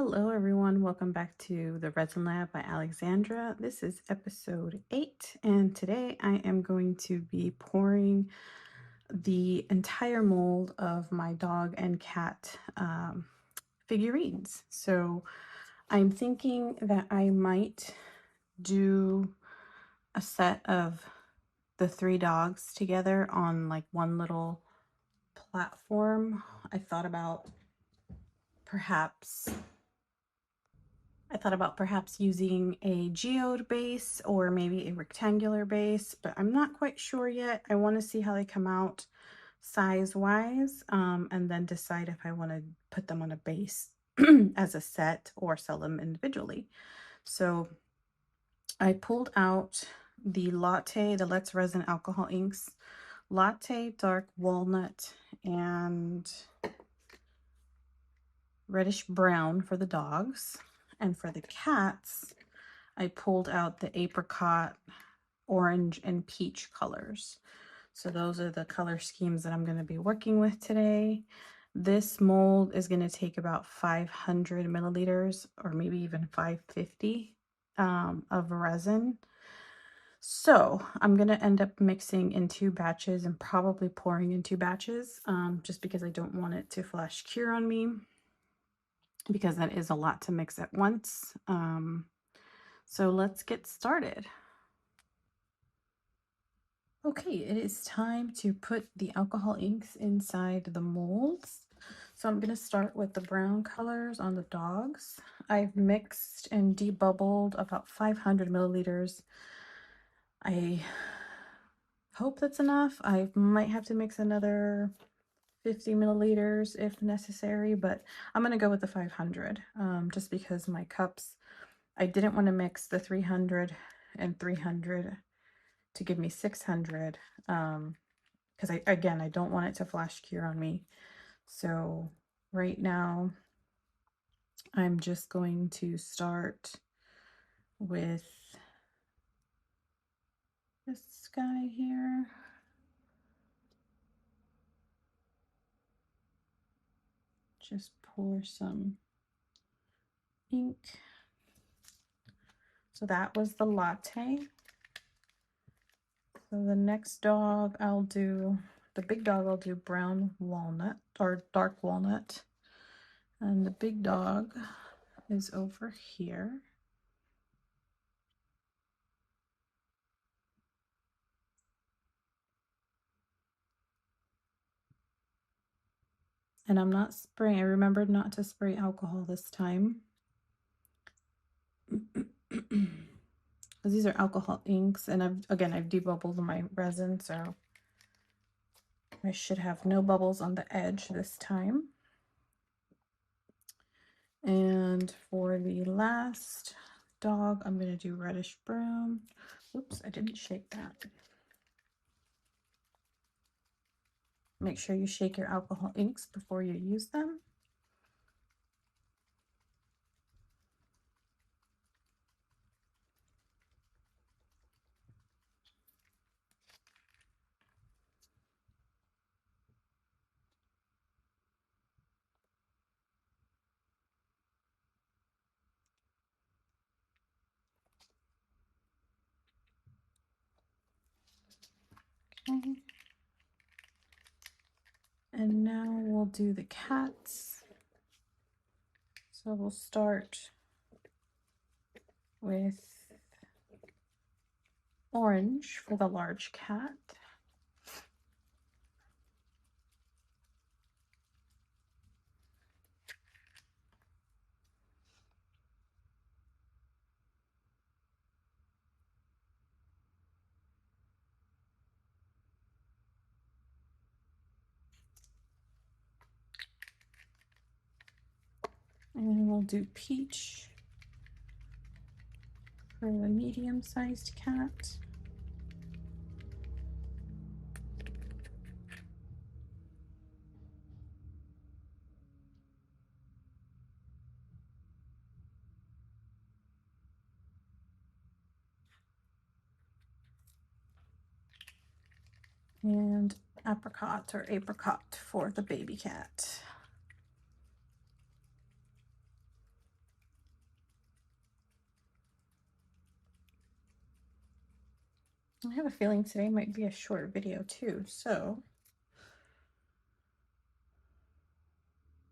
Hello, everyone. Welcome back to the Resin Lab by Alexandra. This is episode 8, and today I am going to be pouring the entire mold of my dog and cat figurines. So I'm thinking that I might do a set of the 3 dogs together on like one little platform. I thought about perhaps using a geode base or maybe a rectangular base, but I'm not quite sure yet. I want to see how they come out size-wise, and then decide if I want to put them on a base as a set or sell them individually. So I pulled out the Let's Resin alcohol inks, Latte, Dark Walnut, and reddish brown for the dogs. And for the cats, I pulled out the apricot, orange, and peach colors. So those are the color schemes that I'm going to be working with today. This mold is going to take about 500 milliliters or maybe even 550 of resin. So I'm going to end up mixing in 2 batches and probably pouring in 2 batches just because I don't want it to flash cure on me, because that is a lot to mix at once. So let's get started. Okay, it is time to put the alcohol inks inside the molds. So I'm going to start with the brown colors on the dogs. I've mixed and debubbled about 500 milliliters. I hope that's enough. I might have to mix another 50 milliliters if necessary, but I'm going to go with the 500 just because my cups, I didn't want to mix the 300 and 300 to give me 600 because I don't want it to flash cure on me. So right now I'm just going to start with this guy here. Just pour some ink. So that was the latte. So the next dog the big dog I'll do brown walnut or dark walnut. And the big dog is over here. And I'm not spraying. I remembered not to spray alcohol this time. These are alcohol inks, and I've debubbled my resin, so I should have no bubbles on the edge this time. And for the last dog, I'm going to do reddish brown. Oops, I didn't shake that. Make sure you shake your alcohol inks before you use them. Okay. And now we'll do the cats. So we'll start with orange for the large cat. And we'll do peach for the medium-sized cat. And apricot for the baby cat. I have a feeling today might be a short video too, so.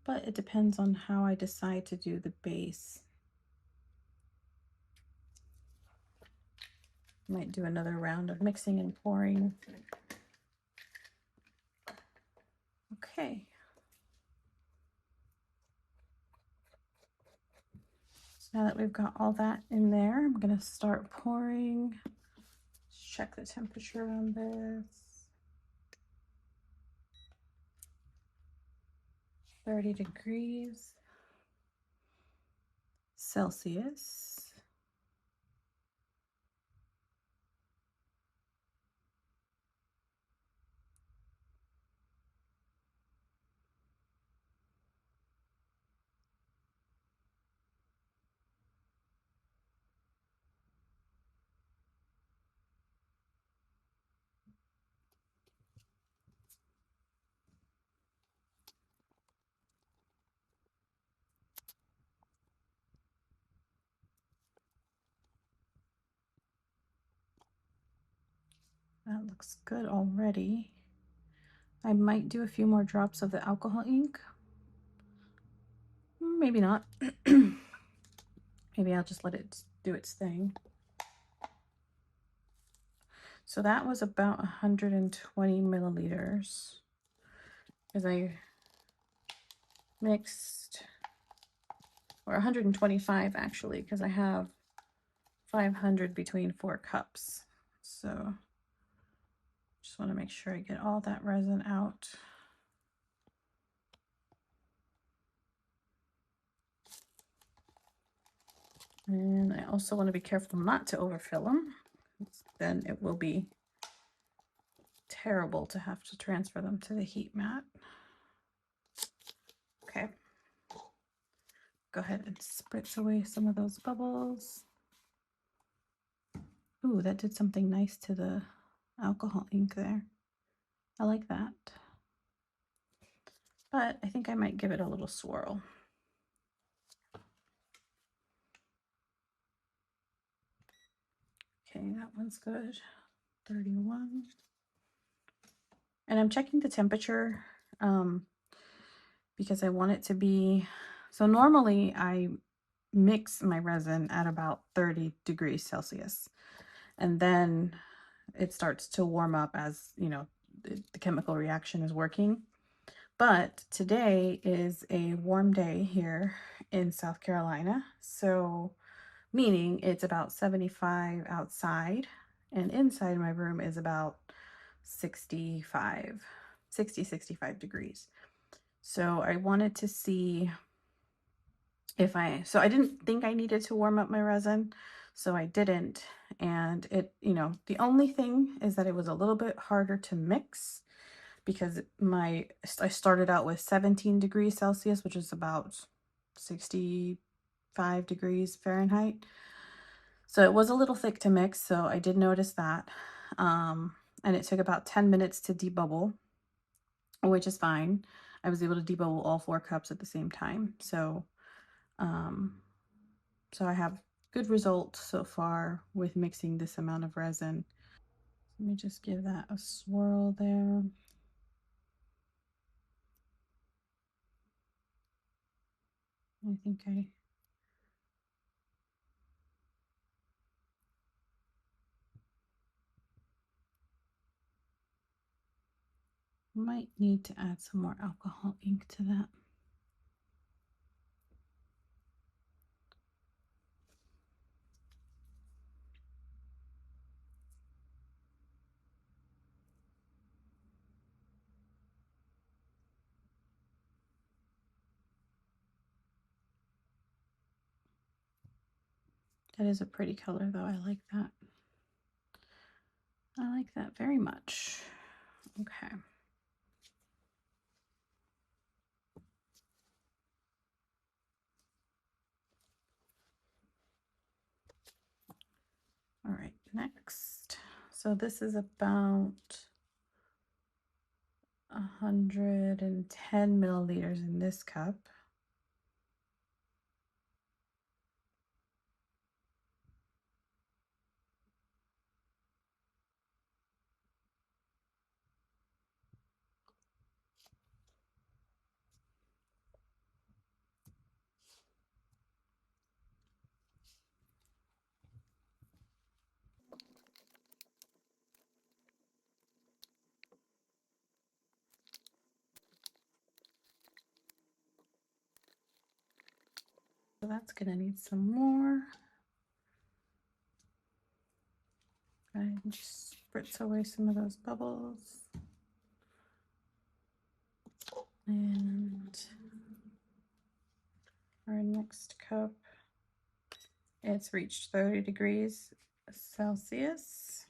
But it depends on how I decide to do the base. Might do another round of mixing and pouring. Okay. So now that we've got all that in there, I'm going to start pouring. Check the temperature on this. 30 degrees Celsius. That looks good already. I might do a few more drops of the alcohol ink. Maybe not. Maybe I'll just let it do its thing. So that was about 120 milliliters because I mixed, or 125 actually, because I have 500 between 4 cups. So just want to make sure I get all that resin out. And I also want to be careful not to overfill them. Then it will be terrible to have to transfer them to the heat mat. Okay. Go ahead and spritz away some of those bubbles. Ooh, that did something nice to the alcohol ink there. I like that. But I think I might give it a little swirl. Okay, that one's good. 31. And I'm checking the temperature because I want it to be, so normally I mix my resin at about 30 degrees Celsius. And then it starts to warm up as, you know, the chemical reaction is working. But today is a warm day here in South Carolina. So meaning it's about 75 outside and inside my room is about 65 degrees. So I wanted to see if so I didn't think I needed to warm up my resin, so I didn't. And it, you know, the only thing is that it was a little bit harder to mix because I started out with 17 degrees Celsius, which is about 65 degrees Fahrenheit. So it was a little thick to mix, so I did notice that. And it took about 10 minutes to debubble, which is fine. I was able to debubble all 4 cups at the same time. So, so I have good results so far with mixing this amount of resin. Let me just give that a swirl there. I think I might need to add some more alcohol ink to that. That is a pretty color though. I like that. I like that very much. Okay. All right, next. So this is about 110 milliliters in this cup. So that's gonna need some more. And just spritz away some of those bubbles. And our next cup, it's reached 30 degrees Celsius.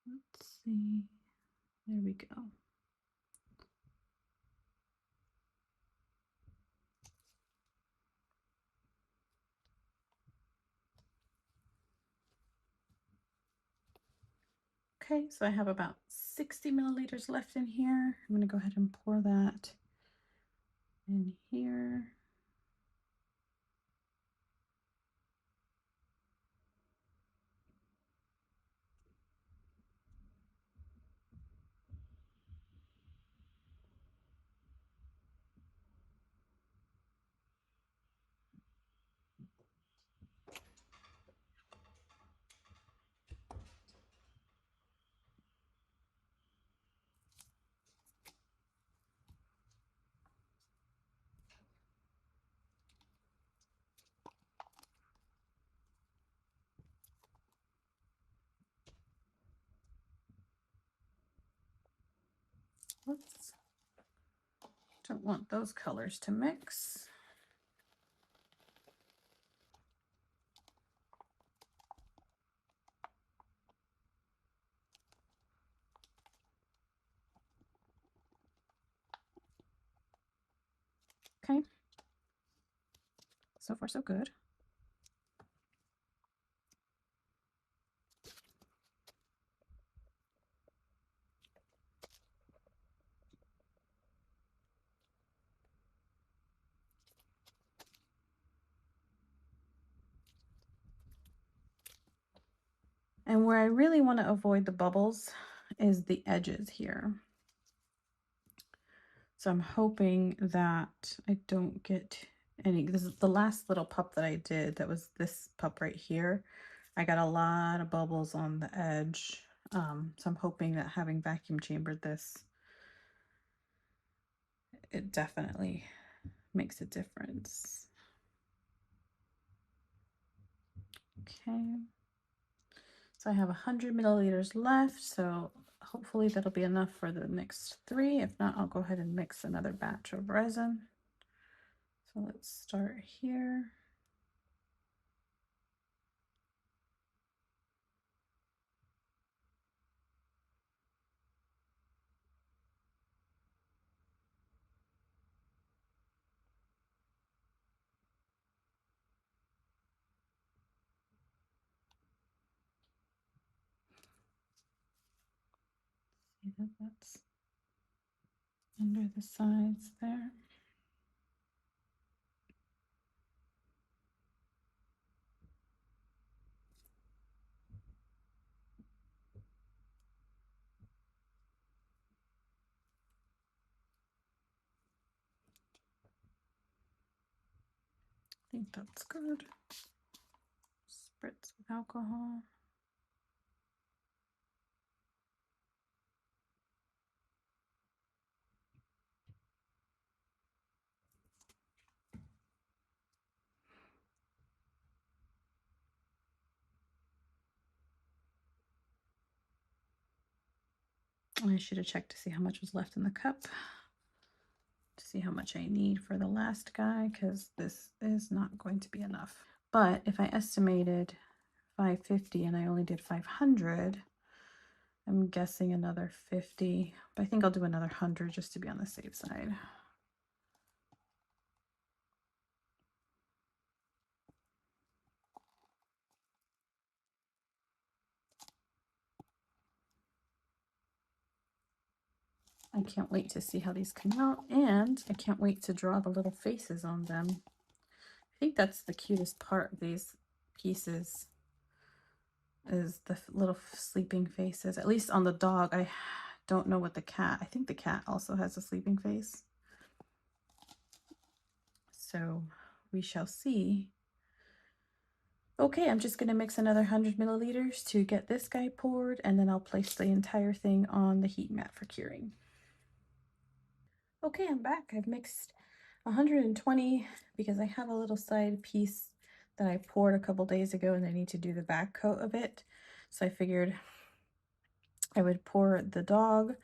Let's see, there we go. Okay, so I have about 60 milliliters left in here. I'm going to go ahead and pour that in here. Whoops. Don't want those colors to mix. Okay. So far, so good. And where I really want to avoid the bubbles is the edges here. So I'm hoping that I don't get any. This is the last little pup that I did. That was this pup right here. I got a lot of bubbles on the edge. So I'm hoping that having vacuum chambered this, it definitely makes a difference. Okay. So I have 100 milliliters left. So hopefully that'll be enough for the next 3. If not, I'll go ahead and mix another batch of resin. So let's start here. See that that's under the sides there. I think that's good. Spritz with alcohol. I should have checked to see how much was left in the cup, to see how much I need for the last guy, because this is not going to be enough. But if I estimated 550 and I only did 500, I'm guessing another 50, but I think I'll do another 100 just to be on the safe side. I can't wait to see how these come out, and I can't wait to draw the little faces on them. I think that's the cutest part of these pieces, is the little sleeping faces. At least on the dog. I don't know what the cat, I think the cat also has a sleeping face. So we shall see. Okay, I'm just going to mix another 100 milliliters to get this guy poured, and then I'll place the entire thing on the heat mat for curing. Okay, I'm back. I've mixed 120 because I have a little side piece that I poured a couple days ago and I need to do the back coat of it. So I figured I would pour the dog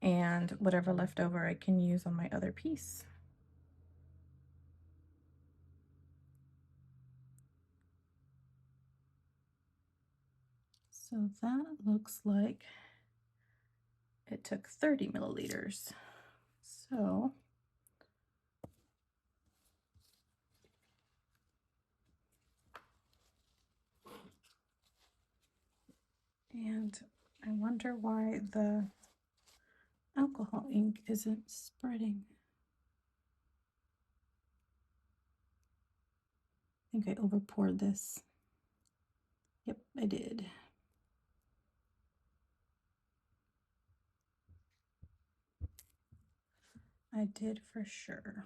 and whatever left over I can use on my other piece. So that looks like it took 30 milliliters. So and I wonder why the alcohol ink isn't spreading. I think I over poured this. Yep, I did. I did for sure.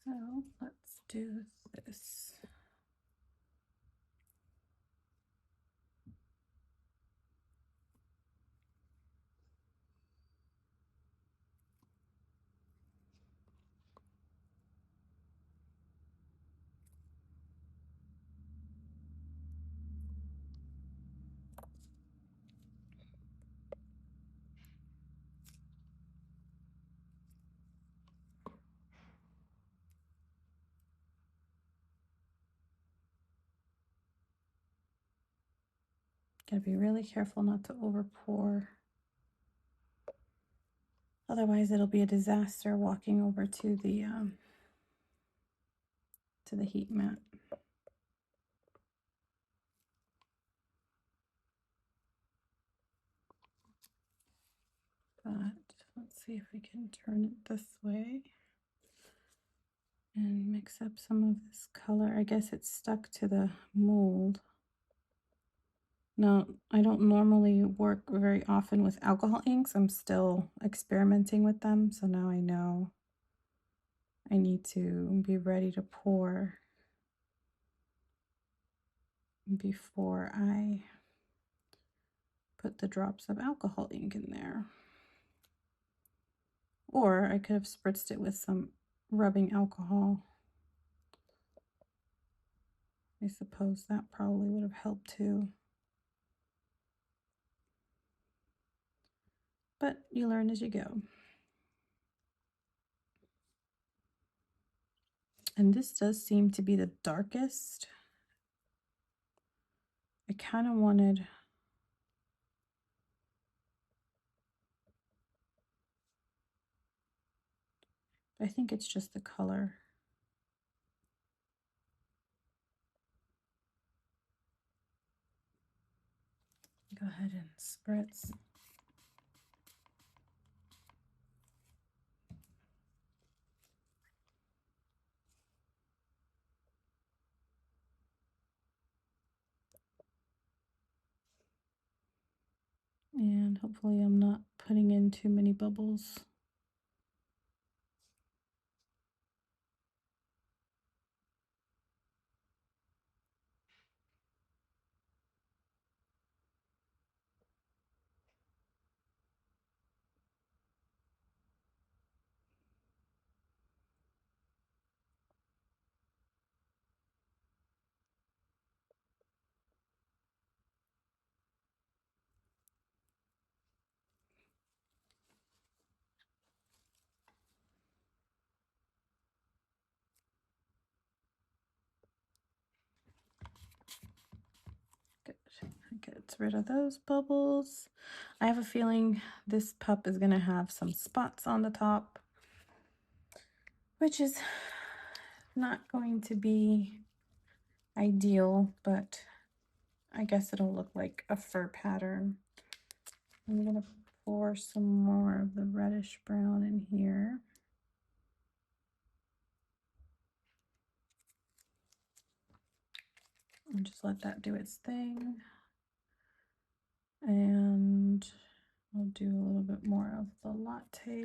So let's do this. Gotta be really careful not to over pour. Otherwise it'll be a disaster walking over to the heat mat. But let's see if we can turn it this way and mix up some of this color. I guess it's stuck to the mold. Now, I don't normally work very often with alcohol inks. I'm still experimenting with them, so now I know I need to be ready to pour before I put the drops of alcohol ink in there. Or I could have spritzed it with some rubbing alcohol. I suppose that probably would have helped too. But you learn as you go. And this does seem to be the darkest. I kind of wanted, I think it's just the color. Go ahead and spritz. And hopefully I'm not putting in too many bubbles. Good. Gets rid of those bubbles. I have a feeling this pup is going to have some spots on the top, which is not going to be ideal, but I guess it'll look like a fur pattern. I'm going to pour some more of the reddish brown in here. And just let that do its thing. And I'll do a little bit more of the latte.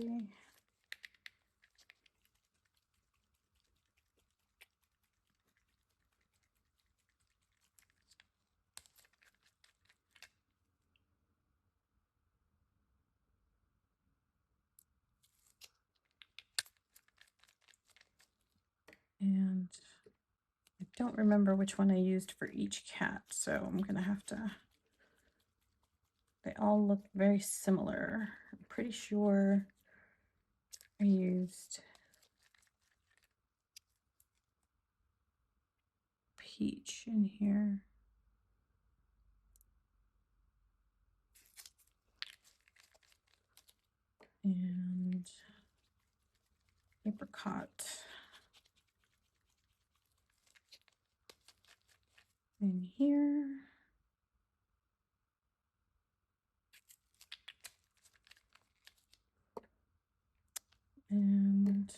don't remember which one I used for each cat, so I'm gonna have to, they all look very similar. I'm pretty sure I used peach in here. And apricot in here. And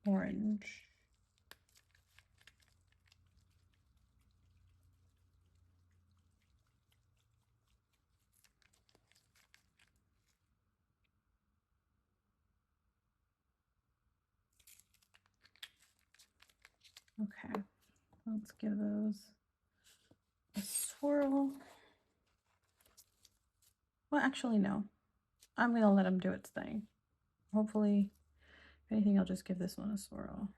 orange. Okay, let's give those a swirl. Well, actually, no. I'm going to let them do its thing. Hopefully, if anything, I'll just give this one a swirl.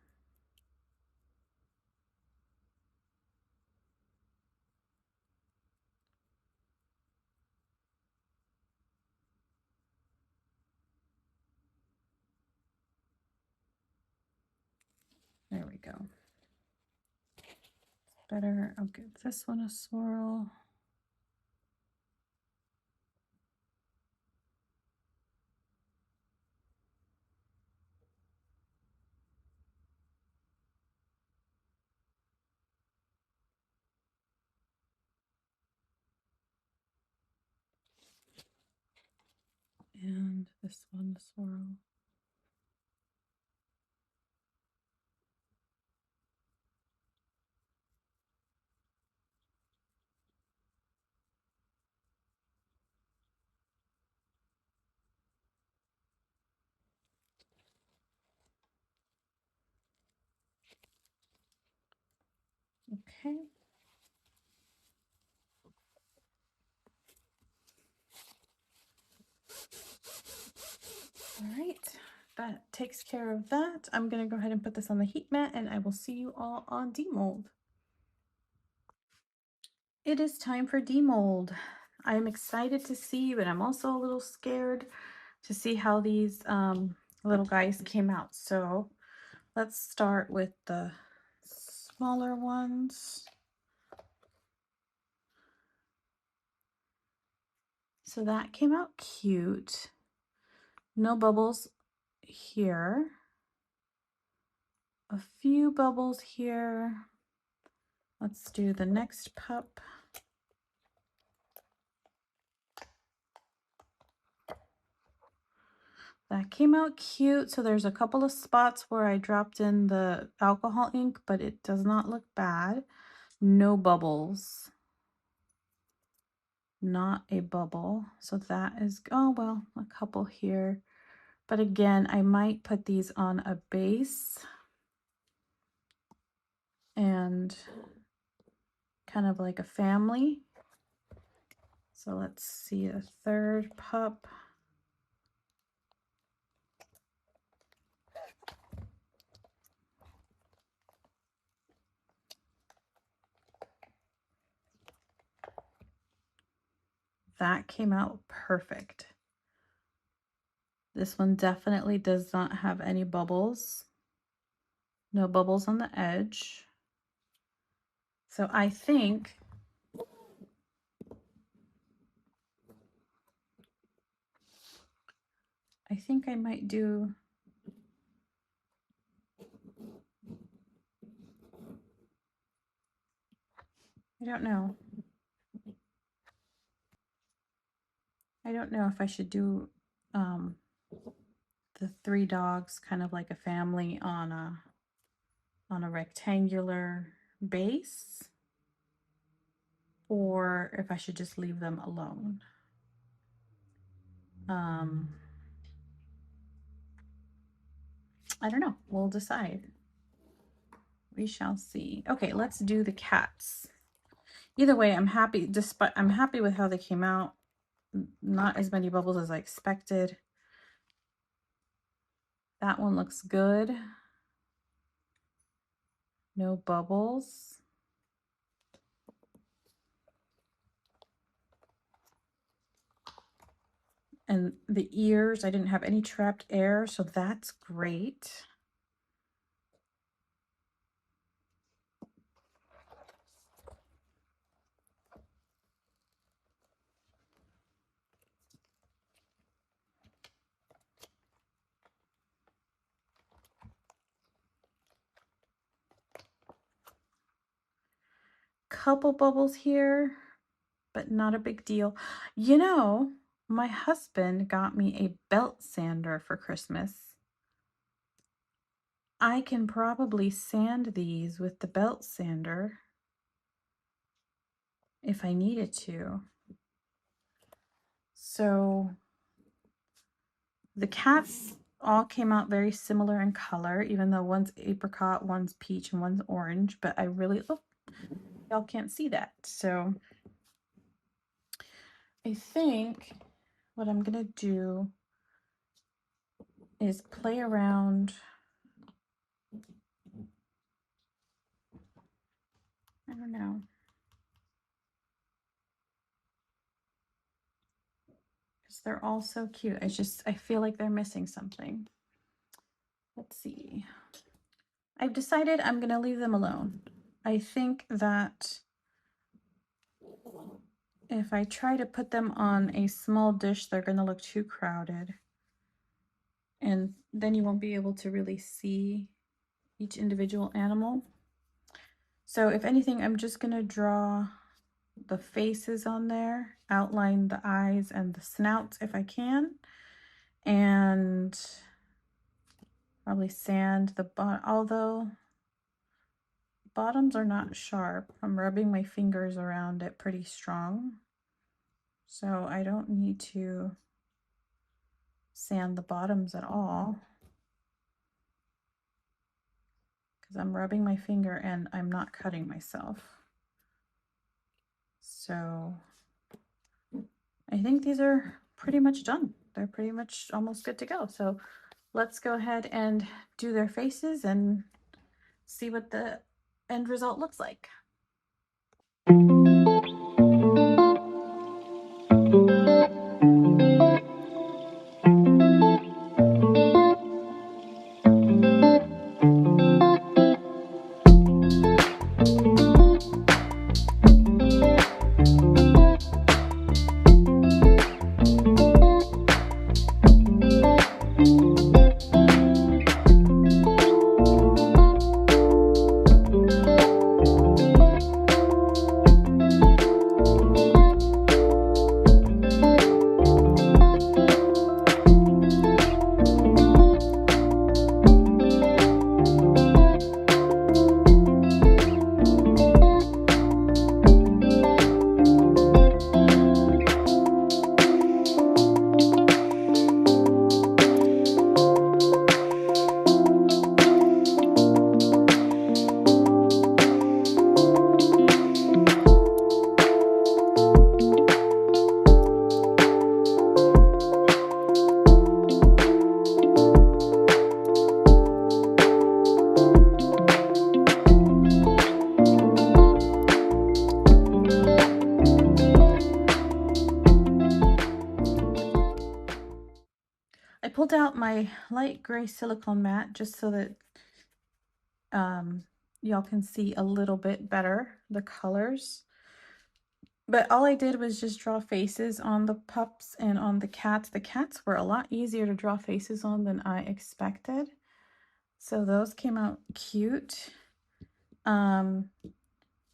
There we go. Better. I'll give this one a swirl. And this one swirl. Okay. All right, that takes care of that. I'm gonna go ahead and put this on the heat mat and I will see you all on demold. It is time for demold. I'm excited to see, but I'm also a little scared to see how these little guys came out. So let's start with the smaller ones. So that came out cute. No bubbles here. A few bubbles here. Let's do the next pup. That came out cute. So there's a couple of spots where I dropped in the alcohol ink, but it does not look bad. No bubbles. Not a bubble. So that is, oh, well, a couple here. But again, I might put these on a base and kind of like a family. So let's see a third pup. That came out perfect. This one definitely does not have any bubbles. No bubbles on the edge. So I think I might do I don't know. I don't know if I should do the three dogs kind of like a family on a rectangular base, or if I should just leave them alone. I don't know. We'll decide. We shall see. Okay, let's do the cats. Either way, I'm happy. I'm happy with how they came out. Not as many bubbles as I expected. That one looks good. No bubbles. And the ears, I didn't have any trapped air, so that's great. Couple bubbles here, but not a big deal. You know, my husband got me a belt sander for Christmas. I can probably sand these with the belt sander if I needed to. So the cats all came out very similar in color, even though one's apricot, one's peach, and one's orange, but I really, oh, y'all can't see that. So I think what I'm gonna do is play around. I don't know. Because they're all so cute. I feel like they're missing something. Let's see. I've decided I'm gonna leave them alone. I think that if I try to put them on a small dish, they're gonna look too crowded. And then you won't be able to really see each individual animal. So if anything, I'm just gonna draw the faces on there, outline the eyes and the snouts if I can, and probably sand the bottom, although bottoms are not sharp. I'm rubbing my fingers around it pretty strong, so I don't need to sand the bottoms at all because I'm rubbing my finger and I'm not cutting myself. So I think these are pretty much done. They're pretty much almost good to go. So let's go ahead and do their faces and see what the end result looks like. I pulled out my light gray silicone mat just so that y'all can see a little bit better the colors. But all I did was just draw faces on the pups and on the cats. The cats were a lot easier to draw faces on than I expected. So those came out cute. And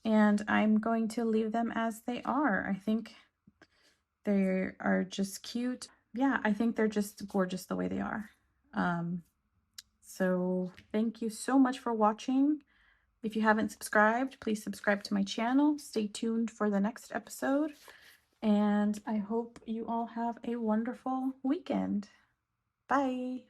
I'm going to leave them as they are. I think they are just cute. Yeah, I think they're just gorgeous the way they are. So thank you so much for watching. If you haven't subscribed, please subscribe to my channel. Stay tuned for the next episode. And I hope you all have a wonderful weekend. Bye.